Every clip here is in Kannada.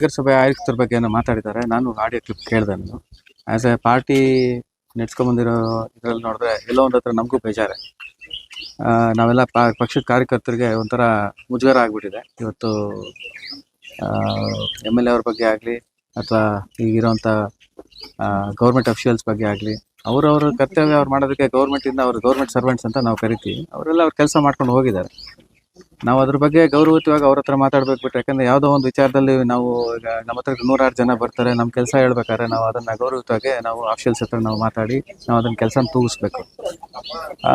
ನಗರಸಭೆ ಆಯುಕ್ತರ ಬಗ್ಗೆ ಏನೋ ಮಾತಾಡಿದ್ದಾರೆ. ನಾನು ಆಡಿಯೋ ಕ್ಲಿಪ್ ಕೇಳಿದೆ. ನಾನು ಆಸ್ ಎ ಪಾರ್ಟಿ ನೆಡ್ಸ್ಕೊಂಬಂದಿರೋ ಇದ್ರಲ್ಲಿ ನೋಡಿದ್ರೆ ಎಲ್ಲೋ ಒಂದು ಹತ್ರ ನಮಗೂ ಬೇಜಾರೆ. ನಾವೆಲ್ಲ ಪಕ್ಷದ ಕಾರ್ಯಕರ್ತರಿಗೆ ಒಂಥರ ಮುಜುಗರ ಆಗ್ಬಿಟ್ಟಿದೆ. ಇವತ್ತು MLA ಅವ್ರ ಬಗ್ಗೆ ಆಗಲಿ ಅಥವಾ ಈಗಿರೋಂಥ ಗೌರ್ಮೆಂಟ್ ಅಫಿಷಿಯಲ್ಸ್ ಬಗ್ಗೆ ಆಗಲಿ, ಅವ್ರವ್ರ ಕರ್ತವ್ಯ ಅವ್ರು ಮಾಡೋದಕ್ಕೆ ಗೌರ್ಮೆಂಟಿಂದ ಅವ್ರು ಗೌರ್ಮೆಂಟ್ ಸರ್ವೆಂಟ್ಸ್ ಅಂತ ನಾವು ಕರಿತೀವಿ. ಅವರೆಲ್ಲ ಅವ್ರ ಕೆಲಸ ಮಾಡ್ಕೊಂಡು ಹೋಗಿದ್ದಾರೆ. ನಾವು ಅದ್ರ ಬಗ್ಗೆ ಗೌರವಯುತವಾಗಿ ಅವ್ರ ಹತ್ರ ಮಾತಾಡ್ಬೇಕು ಬಿಟ್ಟರೆ, ಯಾಕಂದರೆ ಯಾವುದೋ ಒಂದು ವಿಚಾರದಲ್ಲಿ ನಾವು ಈಗ ನಮ್ಮ ಹತ್ರ 106 ಜನ ಬರ್ತಾರೆ, ನಮ್ಮ ಕೆಲಸ ಹೇಳ್ಬೇಕಾದ್ರೆ ನಾವು ಅದನ್ನು ಗೌರವಯುತವಾಗಿ ನಾವು ಆಫೀಷಿಯಲ್ಸ್ ಹತ್ರ ನಾವು ಮಾತಾಡಿ ನಾವು ಅದನ್ನು ಕೆಲಸ ತೂಗಿಸ್ಬೇಕು.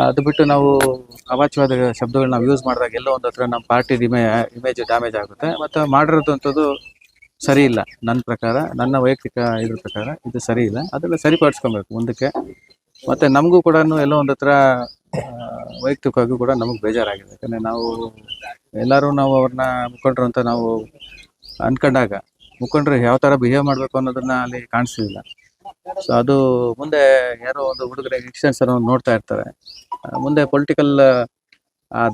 ಅದು ಬಿಟ್ಟು ನಾವು ಅವಾಚ್ಯವಾದ ಶಬ್ದಗಳನ್ನ ನಾವು ಯೂಸ್ ಮಾಡಿದಾಗ ಎಲ್ಲೋ ಒಂದು ಹತ್ರ ನಮ್ಮ ಪಾರ್ಟಿ ಇಮೇಜ್ ಡ್ಯಾಮೇಜ್ ಆಗುತ್ತೆ. ಮತ್ತು ಮಾಡಿರೋದು ಅಂಥದ್ದು ಸರಿ ಇಲ್ಲ. ನನ್ನ ಪ್ರಕಾರ, ನನ್ನ ವೈಯಕ್ತಿಕ ಇದ್ರ ಪ್ರಕಾರ ಇದು ಸರಿ ಇಲ್ಲ. ಅದೆಲ್ಲ ಸರಿಪಡಿಸ್ಕೊಬೇಕು ಮುಂದಕ್ಕೆ. ಮತ್ತು ನಮಗೂ ಕೂಡ ಎಲ್ಲೋ ಒಂದು ಹತ್ರ ವೈಯಕ್ತಿಕವಾಗಿ ಕೂಡ ನಮಗೆ ಬೇಜಾರಾಗಿದೆ. ಯಾಕಂದರೆ ನಾವು ಅವ್ರನ್ನ ಮುಖಂಡರು ಅಂತ ನಾವು ಅಂದ್ಕೊಂಡಾಗ ಮುಖಂಡರು ಯಾವ ಥರ ಬಿಹೇವ್ ಮಾಡಬೇಕು ಅನ್ನೋದನ್ನ ಅಲ್ಲಿ ಕಾಣಿಸ್ಲಿಲ್ಲ. ಸೊ ಅದು ಮುಂದೆ ಯಾರೋ ಒಂದು ಹುಡುಗರ ಎಕ್ಸ್ಟೆನ್ಸ್ ನೋಡ್ತಾ ಇರ್ತಾರೆ. ಮುಂದೆ ಪೊಲಿಟಿಕಲ್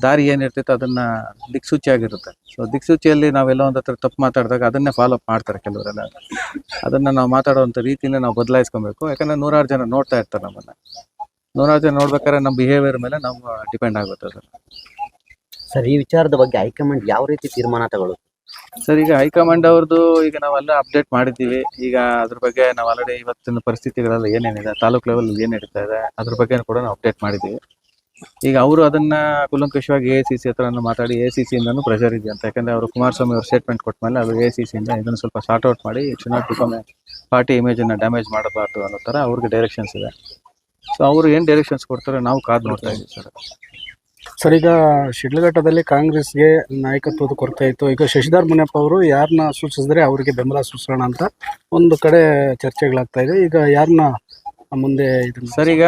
ದಾರಿ ಏನಿರ್ತೈತೆ ಅದನ್ನು ದಿಕ್ಸೂಚಿಯಾಗಿರುತ್ತೆ. ಸೊ ದಿಕ್ಸೂಚಿಯಲ್ಲಿ ನಾವೆಲ್ಲ ಒಂದು ಹತ್ರ ತಪ್ಪು ಮಾತಾಡಿದಾಗ ಅದನ್ನೇ ಫಾಲೋ ಅಪ್ ಮಾಡ್ತಾರೆ ಕೆಲವರೆಲ್ಲ. ಅದನ್ನು ನಾವು ಮಾತಾಡೋವಂಥ ರೀತಿನೇ ನಾವು ಬದಲಾಯಿಸ್ಕೊಬೇಕು. ಯಾಕಂದರೆ 106 ಜನ ನೋಡ್ತಾ ಇರ್ತಾರೆ ನಮ್ಮನ್ನು. 106 ಜನ ನೋಡ್ಬೇಕಾದ್ರೆ ನಮ್ಮ ಬಿಹೇವಿಯರ್ ಮೇಲೆ ನಾವು ಡಿಪೆಂಡ್ ಆಗುತ್ತೆ ಅದು. ಸರ್, ಈ ವಿಚಾರದ ಬಗ್ಗೆ ಹೈಕಮಾಂಡ್ ಯಾವ ರೀತಿ ತೀರ್ಮಾನ ತಗೊಳ್ಳುತ್ತೆ? ಸರ್, ಈಗ ಹೈಕಮಾಂಡ್ ಅವ್ರದ್ದು ಈಗ ನಾವೆಲ್ಲ ಅಪ್ಡೇಟ್ ಮಾಡಿದ್ದೀವಿ. ಈಗ ಅದ್ರ ಬಗ್ಗೆ ನಾವು ಆಲ್ರೆಡಿ ಇವತ್ತಿನ ಪರಿಸ್ಥಿತಿಗಳಲ್ಲಿ ಏನೇನಿದೆ, ತಾಲೂಕು ಲೆವೆಲ್ ಏನು ನಡೀತಾ ಇದೆ ಅದ್ರ ಬಗ್ಗೆ ಕೂಡ ನಾವು ಅಪ್ಡೇಟ್ ಮಾಡಿದ್ದೀವಿ. ಈಗ ಅವರು ಅದನ್ನ ಕೂಲಂಕಷವಾಗಿ AICC ಹತ್ರ ಮಾತಾಡಿ AICC ಇಂದನೂ ಪ್ರೆಷರ್ ಇದೆ ಅಂತ. ಯಾಕಂದರೆ ಅವರು ಕುಮಾರಸ್ವಾಮಿ ಅವರು ಸ್ಟೇಟ್ಮೆಂಟ್ ಕೊಟ್ಟ ಮೇಲೆ ಅದು AICC ಇಂದ ಇದನ್ನು ಸ್ವಲ್ಪ ಸಾರ್ಟ್ ಔಟ್ ಮಾಡಿ it should not become party ಇಮೇಜನ್ನು ಡ್ಯಾಮೇಜ್ ಮಾಡಬಾರ್ದು ಅನ್ನೋ ಥರ ಅವ್ರಿಗೆ ಡೈರೆಕ್ಷನ್ಸ್ ಇದೆ. ಸೊ ಅವರು ಏನು ಡೈರೆಕ್ಷನ್ಸ್ ಕೊಡ್ತಾರೆ ನಾವು ಕಾದು ನೋಡ್ತಾ ಇದ್ದೀವಿ ಸರ್. ಸರ್, ಈಗ ಶಿಡ್ಲಘಟ್ಟದಲ್ಲಿ ಕಾಂಗ್ರೆಸ್ಗೆ ನಾಯಕತ್ವದ ಕೊರತೆ ಇತ್ತು. ಈಗ ಶಶಿಧರ್ ಮುನಿಯಪ್ಪ ಅವರು ಯಾರನ್ನ ಸೂಚಿಸಿದ್ರೆ ಅವರಿಗೆ ಬೆಂಬಲ ಸೂಚಿಸೋಣ ಅಂತ ಒಂದು ಕಡೆ ಚರ್ಚೆಗಳಾಗ್ತಾ ಇದೆ. ಈಗ ಯಾರನ್ನ ಮುಂದೆ ಸರ್, ಈಗ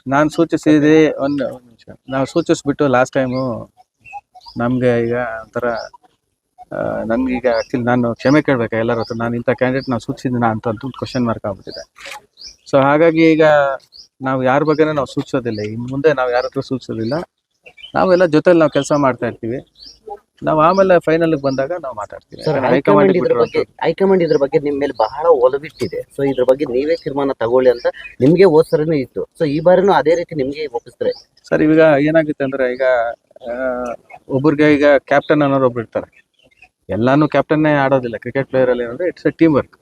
ನಾನು ಸೂಚಿಸಿದೆ ಒಂದು ನಿಮಿಷ. ನಾವು ಸೂಚಿಸ್ಬಿಟ್ಟು ಲಾಸ್ಟ್ ಟೈಮು ನಮಗೆ ಈಗ ಒಂಥರ ನನಗೀಗ ಆ್ಯಕ್ಚುಲಿ ನಾನು ಕ್ಷಮೆ ಕೇಳಬೇಕಾ ಎಲ್ಲರ ಹತ್ರ. ನಾನು ಇಂಥ ಕ್ಯಾಂಡಿಡೇಟ್ ನಾವು ಸೂಚಿಸಿದ್ದೀನ ಅಂತ ಕ್ವಶನ್ ಮಾರ್ಕ್ ಆಗ್ಬಿಟ್ಟಿದೆ. ಸೊ ಹಾಗಾಗಿ ಈಗ ನಾವು ಯಾರ ಬಗ್ಗೆನೂ ನಾವು ಸೂಚಿಸೋದಿಲ್ಲ. ಇನ್ನು ಮುಂದೆ ನಾವು ಯಾರ ಹತ್ರ ಸೂಚಿಸೋದಿಲ್ಲ. ನಾವೆಲ್ಲ ಜೊತೆಲಿ ನಾವು ಕೆಲಸ ಮಾಡ್ತಾ ಇರ್ತೀವಿ. ನಾವು ಆಮೇಲೆ ಫೈನಲ್ ಬಂದಾಗ ನಾವು ಮಾತಾಡ್ತೀವಿ. ಹೈಕಮಾಂಡ್ ಇದ್ರ ಬಗ್ಗೆ ನಿಮ್ಮ ಮೇಲೆ ಬಹಳ ಒಲವಿಟ್ಟಿದೆ. ಸೊ ಇದ್ರ ಬಗ್ಗೆ ನೀವೇ ತೀರ್ಮಾನ ತಗೊಳ್ಳಿ ಅಂತ ನಿಮ್ಗೆ ಹೋದ್ಸರಿನೂ ಇತ್ತು. ಸೊ ಈ ಬಾರಿನೂ ಅದೇ ರೀತಿ ನಿಮ್ಗೆ ಒಪ್ಪಿಸ್ತಾರೆ ಸರ್. ಈಗ ಏನಾಗುತ್ತೆ ಅಂದ್ರೆ, ಈಗ ಒಬ್ಬರಿಗೆ ಈಗ ಕ್ಯಾಪ್ಟನ್ ಅನ್ನೋರು ಒಬ್ರು ಇರ್ತಾರೆ. ಎಲ್ಲಾನು ಕ್ಯಾಪ್ಟನ್ನೇ ಆಡೋದಿಲ್ಲ. ಕ್ರಿಕೆಟ್ ಪ್ಲೇಯರ್ ಅಲ್ಲಿ ಏನಂದ್ರೆ ಇಟ್ಸ್ ಎ ಟೀಮ್ ವರ್ಕ್.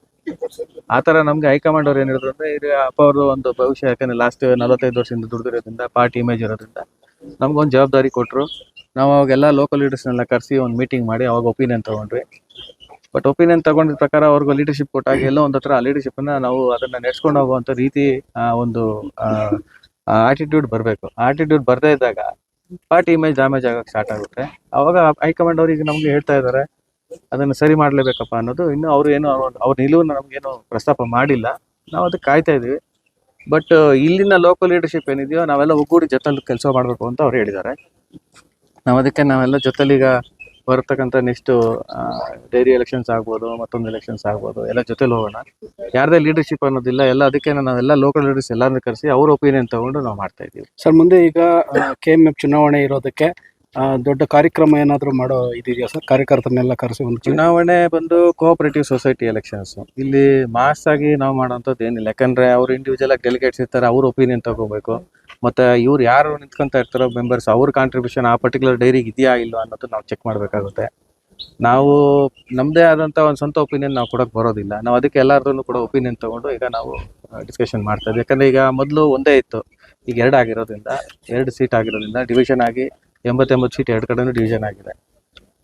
ಆ ಥರ ನಮ್ಗೆ ಹೈಕಮಾಂಡ್ ಅವ್ರು ಏನು ಹೇಳಿದ್ರು ಅಂದ್ರೆ, ಈಗ ಅಪ್ಪ ಅವರು ಒಂದು ಭವಿಷ್ಯ, ಯಾಕಂದ್ರೆ ಲಾಸ್ಟ್ 45 ವರ್ಷದಿಂದ ದುಡಿದಿರೋದ್ರಿಂದ ಪಾರ್ಟಿ ಇಮೇಜ್ ಇರೋದ್ರಿಂದ ನಮ್ಗೊಂದು ಜವಾಬ್ದಾರಿ ಕೊಟ್ಟರು. ನಾವು ಅವಾಗೆಲ್ಲ ಲೋಕಲ್ ಲೀಡರ್ಸ್ನೆಲ್ಲ ಕರೆಸಿ ಒಂದು ಮೀಟಿಂಗ್ ಮಾಡಿ ಅವಾಗ ಒಪಿನಿಯನ್ ತೊಗೊಂಡ್ವಿ. ಬಟ್ ಒಪಿನಿಯನ್ ತಗೊಂಡಿದ್ದ ಪ್ರಕಾರ ಅವ್ರಿಗೂ ಲೀಡರ್ಶಿಪ್ ಕೊಟ್ಟಾಗ ಎಲ್ಲೋ ಒಂದು ಹತ್ರ ಆ ಲೀಡರ್ಶಿಪ್ಪನ್ನು ನಾವು ಅದನ್ನು ನಡೆಸ್ಕೊಂಡು ಹೋಗುವಂಥ ರೀತಿ ಒಂದು ಆಟಿಟ್ಯೂಡ್ ಬರಬೇಕು. ಆಟಿಟ್ಯೂಡ್ ಬರದೇ ಇದ್ದಾಗ ಪಾರ್ಟಿ ಇಮೇಜ್ ಡ್ಯಾಮೇಜ್ ಆಗೋಕ್ಕೆ ಸ್ಟಾರ್ಟ್ ಆಗುತ್ತೆ. ಅವಾಗ ಹೈಕಮಾಂಡ್ ಅವ್ರಿಗೆ ನಮಗೆ ಹೇಳ್ತಾ ಇದ್ದಾರೆ ಅದನ್ನು ಸರಿ ಮಾಡಲೇಬೇಕಪ್ಪ ಅನ್ನೋದು. ಇನ್ನು ಅವರು ಏನು ಅವ್ರ ನಿಲುವನ್ನು ನಮಗೇನು ಪ್ರಸ್ತಾಪ ಮಾಡಿಲ್ಲ. ನಾವು ಅದಕ್ಕೆ ಕಾಯ್ತಾ ಇದ್ದೀವಿ. ಬಟ್ ಇಲ್ಲಿನ ಲೋಕಲ್ ಲೀಡರ್ಶಿಪ್ ಏನಿದೆಯೋ ನಾವೆಲ್ಲ ಒಗ್ಗೂಡಿ ಜೊತೆಲಿ ಕೆಲಸ ಮಾಡಬೇಕು ಅಂತ ಅವ್ರು ಹೇಳಿದ್ದಾರೆ. ನಾವೆಲ್ಲ ಜೊತೆಲಿ ಈಗ ಬರ್ತಕ್ಕಂಥ ನೆಕ್ಸ್ಟು ಡೈರಿ ಎಲೆಕ್ಷನ್ಸ್ ಆಗ್ಬೋದು, ಮತ್ತೊಂದು ಎಲೆಕ್ಷನ್ಸ್ ಆಗ್ಬೋದು, ಎಲ್ಲ ಜೊತೆಲಿ ಹೋಗೋಣ. ಯಾರದೇ ಲೀಡರ್ಶಿಪ್ ಅನ್ನೋದಿಲ್ಲ. ಎಲ್ಲ ಅದಕ್ಕೆ ನಾವೆಲ್ಲ ಲೋಕಲ್ ಲೀಡರ್ಸ್ ಎಲ್ಲರನ್ನೂ ಕರೆಸಿ ಅವ್ರ ಒಪಿನಿಯನ್ ತಗೊಂಡು ನಾವು ಮಾಡ್ತಾ ಇದ್ದೀವಿ. ಸರ್, ಮುಂದೆ ಈಗ KMF ಚುನಾವಣೆ ಇರೋದಕ್ಕೆ ದೊಡ್ಡ ಕಾರ್ಯಕ್ರಮ ಏನಾದರೂ ಮಾಡೋ ಇದೆಯಾ ಸರ್? ಕಾರ್ಯಕರ್ತರನ್ನೆಲ್ಲ ಕರೆಸಿ ಒಂದು ಚುನಾವಣೆ ಬಂದು ಕೋಆಪರೇಟಿವ್ ಸೊಸೈಟಿ ಎಲೆಕ್ಷನ್ಸ್. ಇಲ್ಲಿ ಮಾಸ್ ಆಗಿ ನಾವು ಮಾಡೋಂಥದ್ದು ಏನಿಲ್ಲ. ಯಾಕಂದರೆ ಅವ್ರು ಇಂಡಿವಿಜುವಲ್ ಆಗಿ ಡೆಲಿಗೇಟ್ಸ್ ಇರ್ತಾರೆ, ಅವ್ರ ಒಪಿನಿಯನ್ ತಗೋಬೇಕು. ಮತ್ತು ಇವ್ರು ಯಾರು ನಿಂತ್ಕೊಂತ ಇರ್ತಾರೋ ಮೆಂಬರ್ಸ್, ಅವ್ರ ಕಾಂಟ್ರಿಬ್ಯೂಷನ್ ಆ ಪರ್ಟಿಕ್ಯುಲರ್ ಡೈರಿಗೆ ಇದೆಯಾ ಇಲ್ಲ ಅನ್ನೋದು ನಾವು ಚೆಕ್ ಮಾಡಬೇಕಾಗುತ್ತೆ. ನಾವು ನಮ್ಮದೇ ಆದಂಥ ಒಂದು ಸ್ವಂತ ಒಪಿನಿಯನ್ ನಾವು ಕೊಡೋಕ್ಕೆ ಬರೋದಿಲ್ಲ. ನಾವು ಅದಕ್ಕೆ ಎಲ್ಲರದೂ ಕೂಡ ಒಪಿನಿಯನ್ ತೊಗೊಂಡು ಈಗ ನಾವು ಡಿಸ್ಕಷನ್ ಮಾಡ್ತಾ ಇದ್ದೀವಿ. ಯಾಕಂದರೆ ಈಗ ಮೊದಲು ಒಂದೇ ಇತ್ತು, ಈಗ 2 ಆಗಿರೋದ್ರಿಂದ, 2 ಸೀಟ್ ಆಗಿರೋದ್ರಿಂದ ಡಿವಿಷನ್ ಆಗಿ 80 ಸೀಟ್ 2 ಕಡೆನೂ ಡಿವಿಷನ್ ಆಗಿದೆ.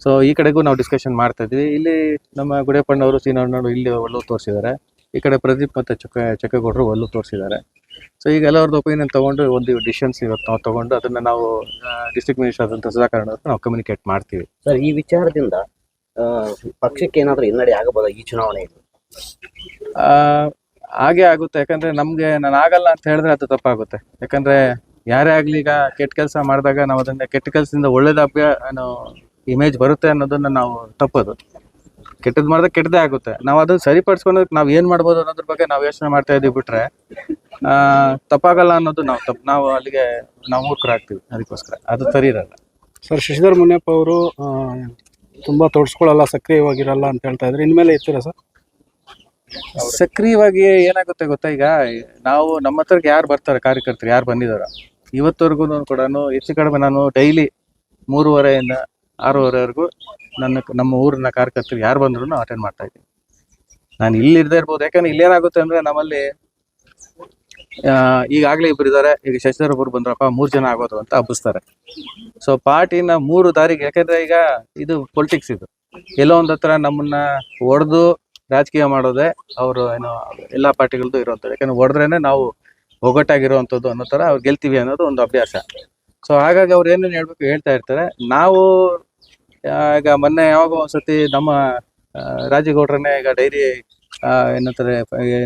ಸೊ ಈ ಕಡೆಗೂ ನಾವು ಡಿಸ್ಕಷನ್ ಮಾಡ್ತಾ ಇದ್ವಿ. ಇಲ್ಲಿ ನಮ್ಮ ಗುಡೇಪಣ್ಣವರು, ಸೀನಣ್ಣವರು ಇಲ್ಲಿ ಒಲ್ಲೂ ತೋರಿಸಿದ್ದಾರೆ. ಈ ಕಡೆ ಪ್ರದೀಪ್ ಮತ್ತು ಚಕ್ಕಗೌಡರು ಒಲ್ಲೂ ತೋರಿಸಿದ್ದಾರೆ. ಸೊ ಈಗ ಎಲ್ಲರದ್ದು ಒಪಿನಿಯನ್ ತೊಗೊಂಡು ಒಂದು ಡಿಸಿಷನ್ಸ್ ಇವತ್ತು ನಾವು ತೊಗೊಂಡು ಅದನ್ನು ನಾವು ಡಿಸ್ಟ್ರಿಕ್ಟ್ ಮಿನಿಸ್ಟರ್ ಆದಂಥ ಸುಧಾಕರ್ ಅವ್ರಿಗೆ ನಾವು ಕಮ್ಯುನಿಕೇಟ್ ಮಾಡ್ತೀವಿ. ಸರ್, ಈ ವಿಚಾರದಿಂದ ಪಕ್ಷಕ್ಕೆ ಏನಾದರೂ ಹಿನ್ನಡೆ ಆಗಬಹುದಾ ಈ ಚುನಾವಣೆಯಲ್ಲಿ? ಹಾಗೆ ಆಗುತ್ತೆ. ಯಾಕಂದರೆ ನಮಗೆ ನಾನು ಆಗಲ್ಲ ಅಂತ ಹೇಳಿದ್ರೆ ಅದು ತಪ್ಪಾಗುತ್ತೆ. ಯಾಕಂದರೆ ಯಾರೇ ಆಗಲಿ ಈಗ ಕೆಟ್ಟ ಕೆಲಸ ಮಾಡಿದಾಗ ನಾವು ಅದನ್ನು ಕೆಟ್ಟ ಕೆಲಸದಿಂದ ಒಳ್ಳೇದು ಇಮೇಜ್ ಬರುತ್ತೆ ಅನ್ನೋದನ್ನು ನಾವು ತಪ್ಪೋದು. ಕೆಟ್ಟದ್ದು ಮಾಡಿದಾಗ ಕೆಟ್ಟದೇ ಆಗುತ್ತೆ. ನಾವು ಅದನ್ನು ಸರಿಪಡಿಸ್ಕೊಳೋದಕ್ಕೆ ನಾವು ಏನು ಮಾಡ್ಬೋದು ಅನ್ನೋದ್ರ ಬಗ್ಗೆ ನಾವು ಯೋಚನೆ ಮಾಡ್ತಾ ಇದ್ದೀವಿ ಬಿಟ್ರೆ ತಪ್ಪಾಗಲ್ಲ ಅನ್ನೋದು ನಾವು ಅಲ್ಲಿಗೆ ನಾವು ಮೂರ್ಖರಾಗ್ತೀವಿ. ಅದಕ್ಕೋಸ್ಕರ ಅದು ಸರಿ ಇರಲ್ಲ. ಸರ್, ಶಶಿಧರ್ ಮುನಿಯಪ್ಪ ಅವರು ತುಂಬ ತೊಡಸ್ಕೊಳ್ಳಲ್ಲ, ಸಕ್ರಿಯವಾಗಿರಲ್ಲ ಅಂತ ಹೇಳ್ತಾ ಇದ್ರೆ ಇನ್ಮೇಲೆ ಇರ್ತೀರಾ ಸರ್? ಸಕ್ರಿಯವಾಗಿ ಏನಾಗುತ್ತೆ ಗೊತ್ತಾ, ಈಗ ನಾವು ನಮ್ಮ ಹತ್ರಕ್ಕೆ ಯಾರು ಬರ್ತಾರೆ ಕಾರ್ಯಕರ್ತರು ಯಾರು ಬಂದಿದಾರ ಇವತ್ತವರೆಗೂ ಕೂಡ ಹೆಚ್ಚು ಕಡಿಮೆ ನಾನು ಡೈಲಿ 3:30 ಇಂದ 6:30ವರೆಗೂ ನಮ್ಮ ಊರಿನ ಕಾರ್ಯಕರ್ತರು ಯಾರು ಬಂದ್ರು ಅಟೆಂಡ್ ಮಾಡ್ತಾ ಇದ್ದೀನಿ. ನಾನು ಇಲ್ಲಿ ಇರ್ದೇ ಇರ್ಬೋದು, ಯಾಕಂದ್ರೆ ಇಲ್ಲೇನಾಗುತ್ತೆ ಅಂದ್ರೆ ನಮ್ಮಲ್ಲಿ ಈಗಾಗಲೇ ಇಬ್ರು ಇದ್ದಾರೆ, ಈಗ ಶಶಿಧರ್ ಒಬ್ಬರು ಬಂದ್ರಪ್ಪ 3 ಜನ ಆಗೋದು ಅಂತ ಹಬ್ಬಿಸ್ತಾರೆ. ಸೊ ಪಾರ್ಟಿನ 3 ದಾರಿಗೆ, ಯಾಕಂದ್ರೆ ಈಗ ಇದು ಪೊಲಿಟಿಕ್ಸ್, ಇದು ಎಲ್ಲೋ ಒಂದ್ ಹತ್ರ ನಮ್ಮನ್ನ ಹೊಡೆದು ರಾಜಕೀಯ ಮಾಡೋದೇ ಅವರು ಏನೋ ಎಲ್ಲಾ ಪಾರ್ಟಿಗಳದ್ದು ಇರುವಂಥದ್ದು. ಯಾಕಂದ್ರೆ ಹೊಡೆದ್ರೇನೆ ನಾವು ಒಗ್ಗಟ್ಟಾಗಿರುವಂಥದ್ದು ಅನ್ನೋ ತರ ಅವ್ರು ಗೆಲ್ತೀವಿ ಅನ್ನೋದು ಒಂದು ಅಭ್ಯಾಸ. ಸೊ ಹಾಗಾಗಿ ಅವ್ರು ಏನೇನು ಹೇಳ್ತಾ ಇರ್ತಾರೆ. ನಾವು ಈಗ ಮೊನ್ನೆ ಯಾವಾಗ ಒಂದ್ಸತಿ ನಮ್ಮ ರಾಜೇಗೌಡ್ರನ್ನೇ ಈಗ ಡೈರಿ ಏನಂತಾರೆ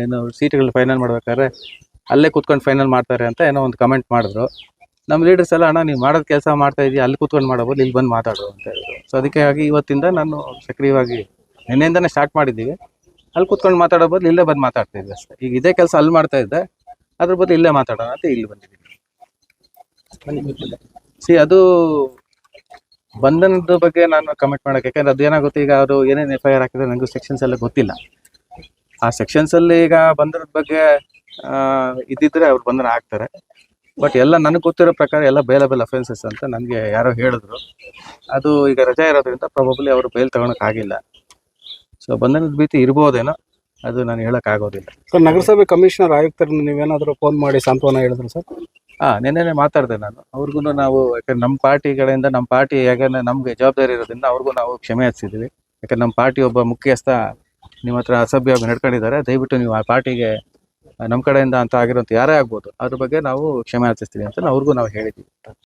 ಏನು ಸೀಟ್ಗಳು ಫೈನಲ್ ಮಾಡ್ಬೇಕಾದ್ರೆ ಅಲ್ಲೇ ಕುತ್ಕೊಂಡು ಫೈನಲ್ ಮಾಡ್ತಾರೆ ಅಂತ ಏನೋ ಒಂದು ಕಮೆಂಟ್ ಮಾಡಿದ್ರು. ನಮ್ಮ ಲೀಡರ್ಸ್ ಎಲ್ಲ, ಅಣ್ಣ ನೀವು ಮಾಡೋದು ಕೆಲಸ ಮಾಡ್ತಾ ಇದೀಯ, ಅಲ್ಲಿ ಕುತ್ಕೊಂಡು ಮಾಡಬಹುದು, ಇಲ್ಲಿ ಬಂದು ಮಾತಾಡು ಅಂತ ಹೇಳಿದ್ರು. ಸೊ ಅದಕ್ಕೆ ಆಗಿ ಇವತ್ತಿಂದ ನಾನು ಸಕ್ರಿಯವಾಗಿ ನಿನ್ನೆಯಿಂದನೇ ಸ್ಟಾರ್ಟ್ ಮಾಡಿದ್ದೀವಿ. ಅಲ್ಲಿ ಕುತ್ಕೊಂಡು ಮಾತಾಡೋ ಬದಲು ಇಲ್ಲೇ ಬಂದು ಮಾತಾಡ್ತಾ ಇದ್ವಿ ಅಷ್ಟೇ. ಈಗ ಇದೇ ಕೆಲಸ ಅಲ್ಲಿ ಮಾಡ್ತಾ ಇದ್ದೆ, ಅದ್ರ ಬದಲು ಇಲ್ಲೇ ಮಾತಾಡೋಣ ಅಂತ ಇಲ್ಲಿ ಬಂದಿದ್ದೀನಿ. ಅದು ಬಂಧನದ ಬಗ್ಗೆ ನಾನು ಕಮೆಂಟ್ ಮಾಡಕ್ಕೆ, ಯಾಕಂದ್ರೆ ಅದೇನಾಗುತ್ತೆ, ಈಗ ಅವರು ಏನೇನು FIR ಹಾಕಿದ್ರೆ ನನಗೂ ಸೆಕ್ಷನ್ಸ್ ಎಲ್ಲ ಗೊತ್ತಿಲ್ಲ. ಆ ಸೆಕ್ಷನ್ಸ್ ಅಲ್ಲಿ ಈಗ ಬಂಧನದ ಬಗ್ಗೆ ಇದ್ದಿದ್ರೆ ಅವ್ರು ಬಂಧನ ಹಾಕ್ತಾರೆ. ಬಟ್ ಎಲ್ಲ ನನಗೆ ಗೊತ್ತಿರೋ ಪ್ರಕಾರ ಎಲ್ಲ ಬೇಲಬಲ್ ಅಫೆನ್ಸಸ್ ಅಂತ ನನಗೆ ಯಾರೋ ಹೇಳಿದ್ರು. ಅದು ಈಗ ರಜಾ ಇರೋದ್ರಿಂದ ಪ್ರಾಬಬ್ಲಿ ಅವರು ಬೇಲ್ ತಗೊಳಕ್ ಆಗಿಲ್ಲ. ಸೊ ಬಂಧನದ ಭೀತಿ ಇರ್ಬೋದೇನೋ, ಅದು ನಾನು ಹೇಳಕ್ ಆಗೋದಿಲ್ಲ. ಸರ್, ನಗರಸಭೆ ಕಮಿಷನರ್ ಆಯುಕ್ತರನ್ನ ನೀವೇನಾದರೂ ಫೋನ್ ಮಾಡಿ ಸಾಂತ್ವನ ಹೇಳಿದ್ರು ಸರ್? ನಿನ್ನೆನೆ ಮಾತಾಡಿದೆ ನಾನು ಅವ್ರಿಗೂ. ನಾವು ಯಾಕಂದ್ರೆ ನಮ್ಮ ಪಾರ್ಟಿಗಳಿಂದ ನಮ್ಮ ಪಾರ್ಟಿ ಯಾಕಂದ್ರೆ ನಮ್ಗೆ ಜವಾಬ್ದಾರಿ ಇರೋದ್ರಿಂದ ಅವ್ರಿಗೂ ನಾವು ಕ್ಷಮೆ ಯಾಚಿಸಿದ್ವಿ. ಯಾಕಂದ್ರೆ ನಮ್ಮ ಪಾರ್ಟಿ ಒಬ್ಬ ಮುಖ್ಯಸ್ಥ ನಿಮ್ಮ ಹತ್ರ ಅಸಭ್ಯವಾಗಿ ನಡ್ಕೊಂಡಿದ್ದಾರೆ, ದಯವಿಟ್ಟು ನೀವು ಆ ಪಾರ್ಟಿಗೆ ನಮ್ಮ ಕಡೆಯಿಂದ ಅಂತ ಆಗಿರೋಂಥ ಯಾರೇ ಆಗ್ಬೋದು ಅದ್ರ ಬಗ್ಗೆ ನಾವು ಕ್ಷಮೆ ಯಾಚಿಸ್ತೀವಿ ಅಂತ ಅವ್ರಿಗೂ ನಾವು ಹೇಳಿದ್ವಿ.